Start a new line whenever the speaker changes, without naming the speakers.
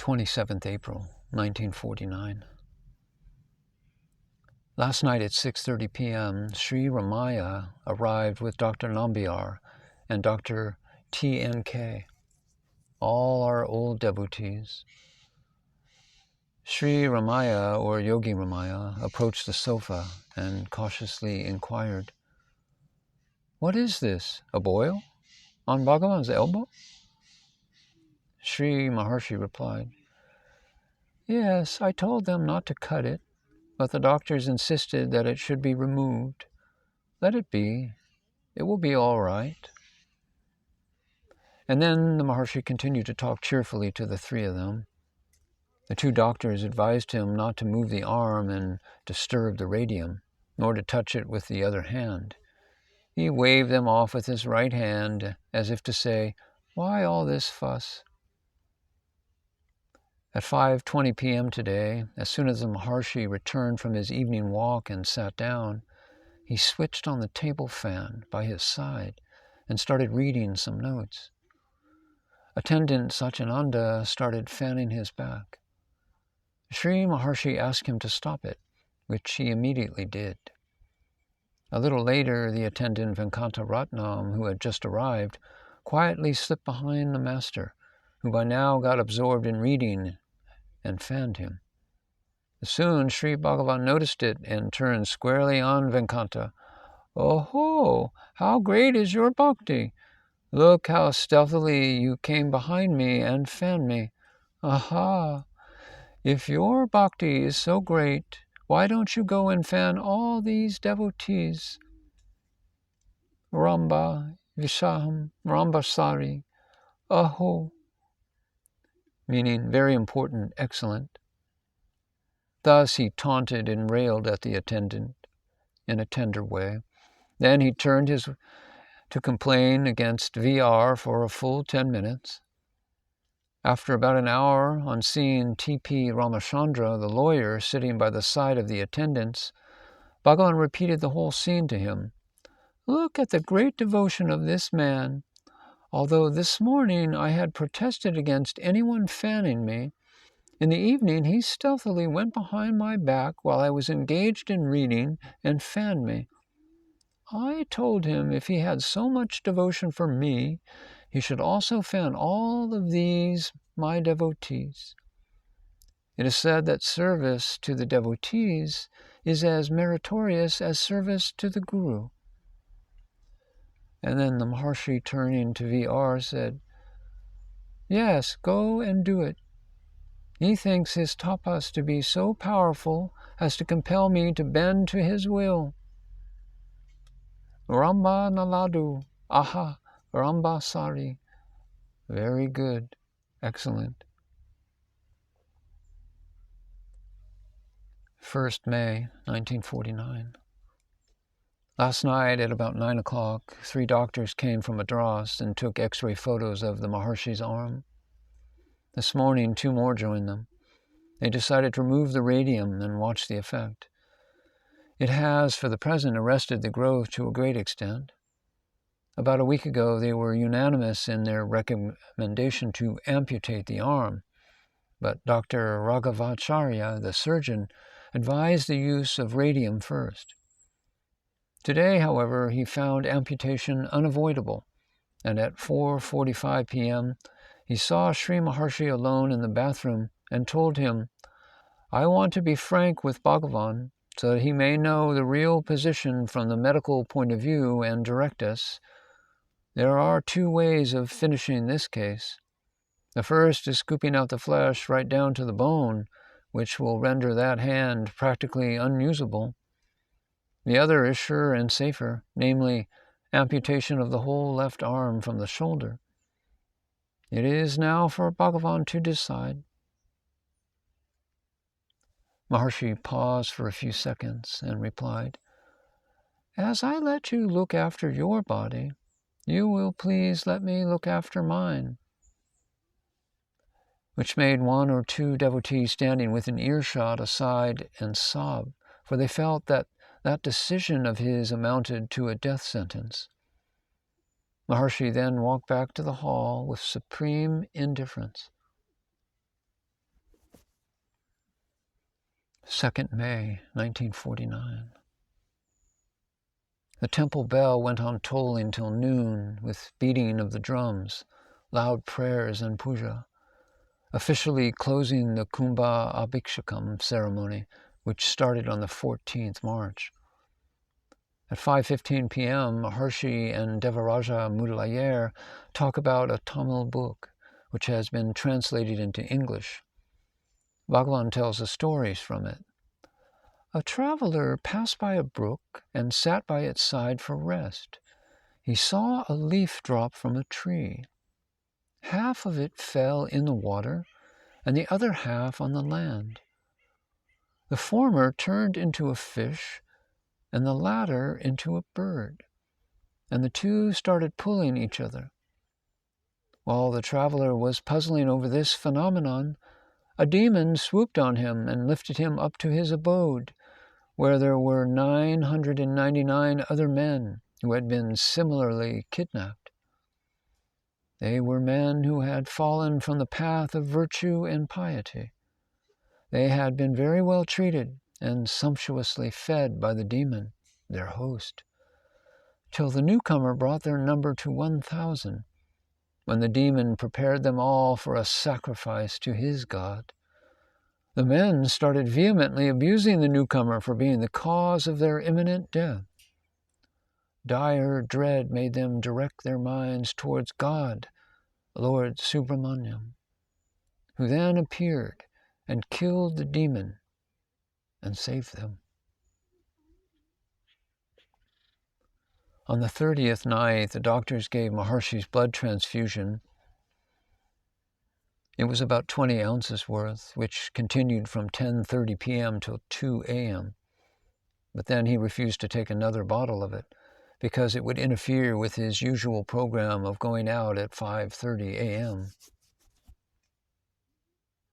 27th April, 1949. Last night at 6:30 p.m., Sri Ramaya arrived with Dr. Nambiar and Dr. T.N.K., all our old devotees. Sri Ramaya, or Yogi Ramaya, approached the sofa and cautiously inquired, "What is this, a boil? On Bhagavan's elbow?" Sri Maharshi replied, "Yes, I told them not to cut it, but the doctors insisted that it should be removed. Let it be. It will be all right." And then the Maharshi continued to talk cheerfully to the three of them. The two doctors advised him not to move the arm and disturb the radium, nor to touch it with the other hand. He waved them off with his right hand, as if to say, "Why all this fuss?" At 5:20 p.m. today, as soon as the Maharshi returned from his evening walk and sat down, he switched on the table fan by his side and started reading some notes. Attendant Satyananda started fanning his back. Sri Maharshi asked him to stop it, which he immediately did. A little later, the attendant Venkata Ratnam, who had just arrived, quietly slipped behind the master, who by now got absorbed in reading, and fanned him. Soon Sri Bhagavan noticed it and turned squarely on Venkata. "Oh, how great is your bhakti! Look how stealthily you came behind me and fanned me. Aha! If your bhakti is so great, why don't you go and fan all these devotees? Ramba, Vishaham, Rambasari, Aho," meaning very important, excellent. Thus he taunted and railed at the attendant in a tender way. Then he turned to complain against VR for a full 10 minutes. After about an hour, on seeing T.P. Ramachandra, the lawyer, sitting by the side of the attendants, Bhagavan repeated the whole scene to him. "Look at the great devotion of this man. Although this morning I had protested against anyone fanning me, in the evening he stealthily went behind my back while I was engaged in reading and fanned me. I told him if he had so much devotion for me, he should also fan all of these, my devotees. It is said that service to the devotees is as meritorious as service to the Guru." And then the Maharshi, turning to VR, said, "Yes, go and do it. He thinks his tapas to be so powerful as to compel me to bend to his will. Ramba Naladu, aha, Ramba Sari." Very good, excellent. 1st May, 1949. Last night at about 9 o'clock, 3 doctors came from Madras and took X-ray photos of the Maharshi's arm. This morning, 2 more joined them. They decided to remove the radium and watch the effect. It has, for the present, arrested the growth to a great extent. About a week ago, they were unanimous in their recommendation to amputate the arm, but Dr. Raghavacharya, the surgeon, advised the use of radium first. Today, however, he found amputation unavoidable, and at 4:45 p.m., he saw Sri Maharshi alone in the bathroom and told him, "I want to be frank with Bhagavan so that he may know the real position from the medical point of view and direct us. There are 2 ways of finishing this case. The first is scooping out the flesh right down to the bone, which will render that hand practically unusable. The other is surer and safer, namely, amputation of the whole left arm from the shoulder. It is now for Bhagavan to decide." Maharshi paused for a few seconds and replied, "As I let you look after your body, you will please let me look after mine," which made 1 or 2 devotees standing within earshot aside and sob, for they felt that decision of his amounted to a death sentence. Maharshi then walked back to the hall with supreme indifference. 2nd May, 1949. The temple bell went on tolling till noon with beating of the drums, loud prayers and puja, officially closing the Kumbha Abhishekam ceremony, which started on the 14th March. At 5:15 p.m., Maharshi and Devaraja Mudaliar talk about a Tamil book, which has been translated into English. Bhagavan tells the stories from it. A traveler passed by a brook and sat by its side for rest. He saw a leaf drop from a tree. Half of it fell in the water, and the other half on the land. The former turned into a fish, and the latter into a bird, and the two started pulling each other. While the traveler was puzzling over this phenomenon, a demon swooped on him and lifted him up to his abode, where there were 999 other men who had been similarly kidnapped. They were men who had fallen from the path of virtue and piety. They had been very well treated and sumptuously fed by the demon, their host, till the newcomer brought their number to 1,000, when the demon prepared them all for a sacrifice to his god. The men started vehemently abusing the newcomer for being the cause of their imminent death. Dire dread made them direct their minds towards God, Lord Subramaniam, who then appeared and killed the demon and saved them. On the 30th night, the doctors gave Maharshi's blood transfusion. It was about 20 ounces worth, which continued from 10:30 p.m. till 2 a.m. But then he refused to take another bottle of it because it would interfere with his usual program of going out at 5:30 a.m.